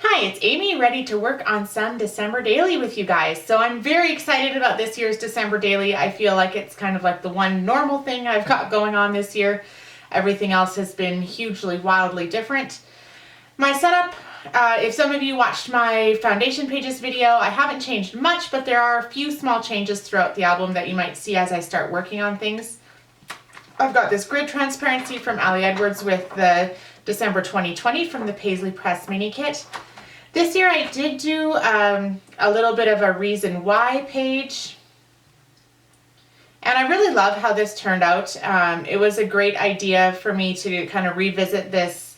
Hi, it's Amy, ready to work on some December daily with you guys. So I'm very excited about this year's December daily. I feel like it's kind of like the one normal thing I've got going on this year. Everything else has been hugely, wildly different. My setup, if some of you watched my foundation pages video, I haven't changed much, but there are a few small changes throughout the album that you might see as I start working on things. I've got this grid transparency from Elle Edwards with the December 2020 from the Paislee Press mini kit. This year I did do a little bit of a reason why page, and I really love how this turned out. It was a great idea for me to kind of revisit this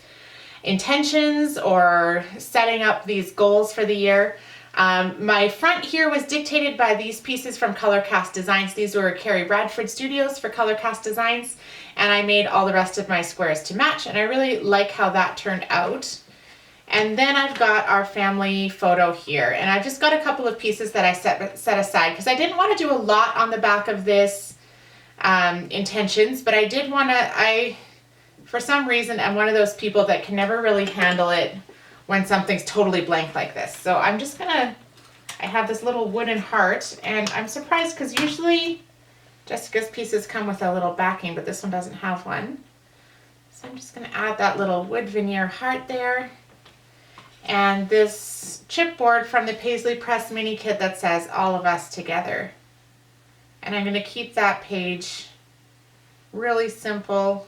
intentions or setting up these goals for the year. My front here was dictated by these pieces from Colorcast Designs. These were Carrie Bradford Studios for Colorcast Designs, and I made all the rest of my squares to match, and I really like how that turned out. And then I've got our family photo here, and I've just got a couple of pieces that I set aside because I didn't want to do a lot on the back of this intentions, but I did want to, for some reason, I'm one of those people that can never really handle it when something's totally blank like this. So I'm just gonna, I have this little wooden heart, and I'm surprised because usually Jessica's pieces come with a little backing, but this one doesn't have one. So I'm just gonna add that little wood veneer heart there. And this chipboard from the Paislee Press mini kit that says all of us together. And I'm going to keep that page really simple,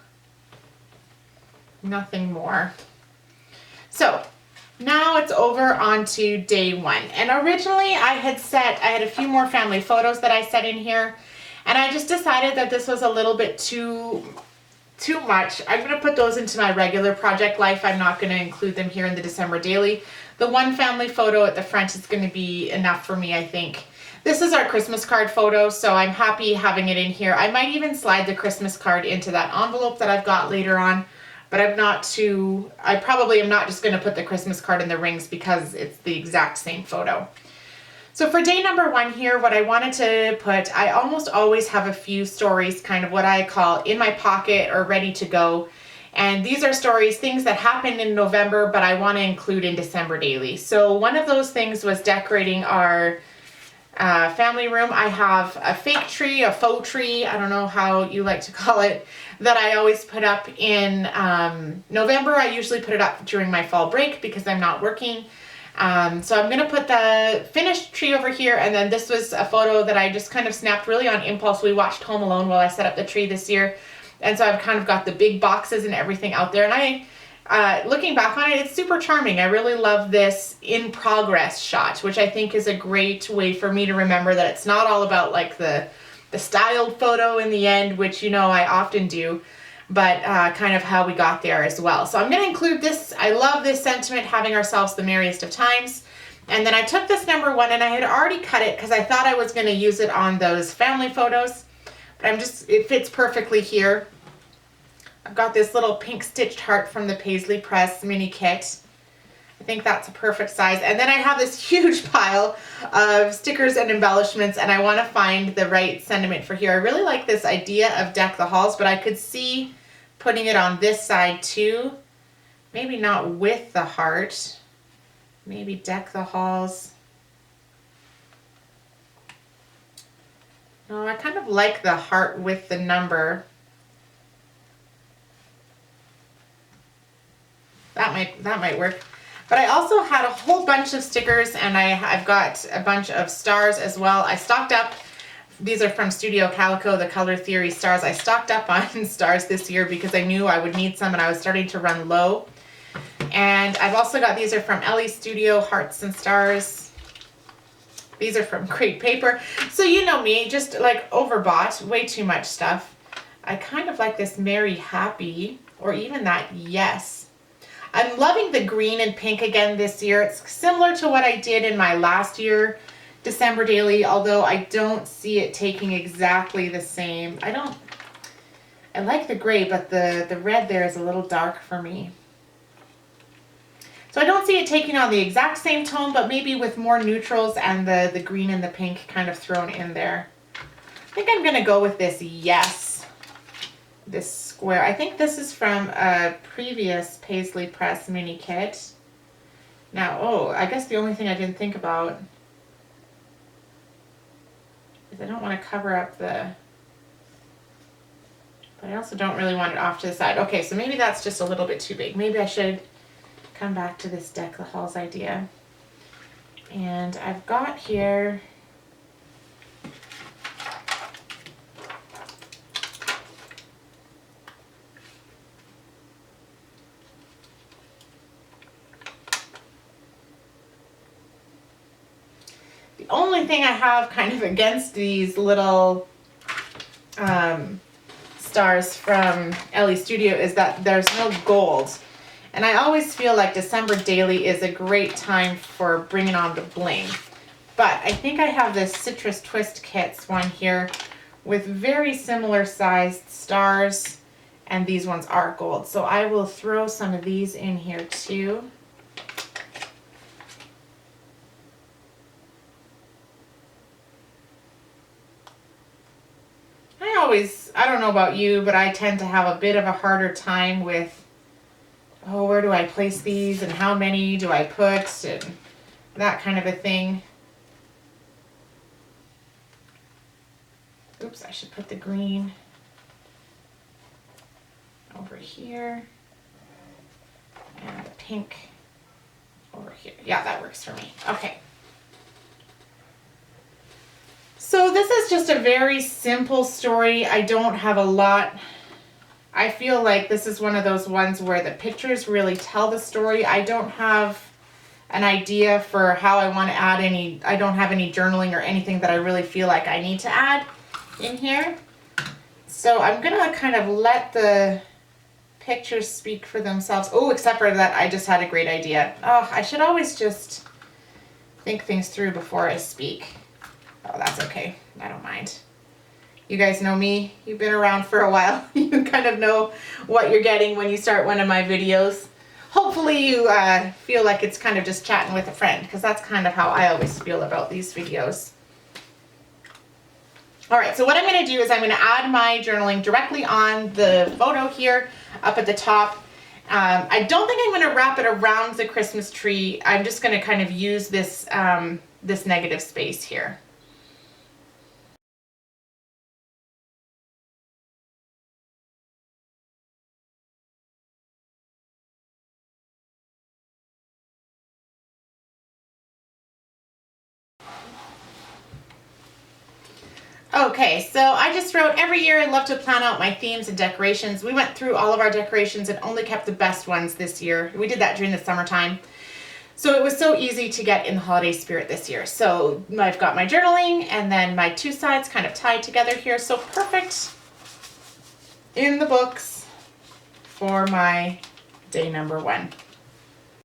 nothing more. So now it's over onto day one. And originally I had a few more family photos that I set in here, and I just decided that this was a little bit too much. I'm going to put those into my regular project life. I'm not going to include them here in the December daily. The one family photo at the front is going to be enough for me, I think. This is our Christmas card photo, so I'm happy having it in here. I might even slide the Christmas card into that envelope that I've got later on, but I probably am not just going to put the Christmas card in the rings because it's the exact same photo. So for day number one here, what I wanted to put, I almost always have a few stories, kind of what I call in my pocket or ready to go. And these are stories, things that happened in November, but I want to include in December daily. So one of those things was decorating our family room. I have a fake tree, a faux tree, I don't know how you like to call it, that I always put up in November. I usually put it up during my fall break because I'm not working. So I'm going to put the finished tree over here, and then this was a photo that I just kind of snapped really on impulse. We watched Home Alone while I set up the tree this year, and so I've kind of got the big boxes and everything out there, and looking back on it, it's super charming. I really love this in progress shot, which I think is a great way for me to remember that it's not all about like the styled photo in the end, which I often do, but kind of how we got there as well. So I'm going to include this. I love this sentiment, having ourselves the merriest of times. And then I took this number one, and I had already cut it because I thought I was going to use it on those family photos, but it fits perfectly here. I've got this little pink stitched heart from the Paislee Press mini kit. I think that's a perfect size. And then I have this huge pile of stickers and embellishments, and I want to find the right sentiment for here. I really like this idea of deck the halls, but I could see putting it on this side too. Maybe not with the heart. Maybe deck the halls. No, I kind of like the heart with the number. That might work. But I also had a whole bunch of stickers, and I've got a bunch of stars as well. I stocked up. These are from Studio Calico, the Color Theory stars. I stocked up on stars this year because I knew I would need some, and I was starting to run low. And I've also got, these are from Elle Studio, Hearts and Stars. These are from Great Paper. So you know me, just like overbought, way too much stuff. I kind of like this Merry Happy, or even that Yes. I'm loving the green and pink again this year. It's similar to what I did in my last year December daily, although I don't see it taking exactly the same. I like the gray, but the red there is a little dark for me. So I don't see it taking on the exact same tone, but maybe with more neutrals and the green and the pink kind of thrown in there. I think I'm going to go with this Yes, this square. I think this is from a previous Paislee Press mini kit. Now, oh, I guess the only thing I didn't think about is I don't want to cover up the, but I also don't really want it off to the side. Okay, so maybe that's just a little bit too big. Maybe I should come back to this deck the halls idea. And I've got here the only thing I have kind of against these little stars from Elle Studio is that there's no gold. And I always feel like December Daily is a great time for bringing on the bling. But I think I have this Citrus Twist Kits one here with very similar sized stars, and these ones are gold. So I will throw some of these in here too. I don't know about you, but I tend to have a bit of a harder time with, oh, where do I place these and how many do I put and that kind of a thing. Oops, I should put the green over here and the pink over here. Yeah, that works for me. Okay. So this is just a very simple story. I don't have a lot. I feel like this is one of those ones where the pictures really tell the story. I don't have an idea for how I want to add any, I don't have any journaling or anything that I really feel like I need to add in here. So I'm going to kind of let the pictures speak for themselves. Oh, except for that, I just had a great idea. Oh, I should always just think things through before I speak. Oh, that's okay. I don't mind. You guys know me. You've been around for a while. You kind of know what you're getting when you start one of my videos. Hopefully you feel like it's kind of just chatting with a friend, because that's kind of how I always feel about these videos. All right, so what I'm going to do is I'm going to add my journaling directly on the photo here up at the top. I don't think I'm going to wrap it around the Christmas tree. I'm just going to kind of use this, this negative space here. Okay, so I just wrote, every year I love to plan out my themes and decorations. We went through all of our decorations and only kept the best ones this year. We did that during the summertime. So it was so easy to get in the holiday spirit this year. So I've got my journaling and then my two sides kind of tied together here. So perfect in the books for my day number 1.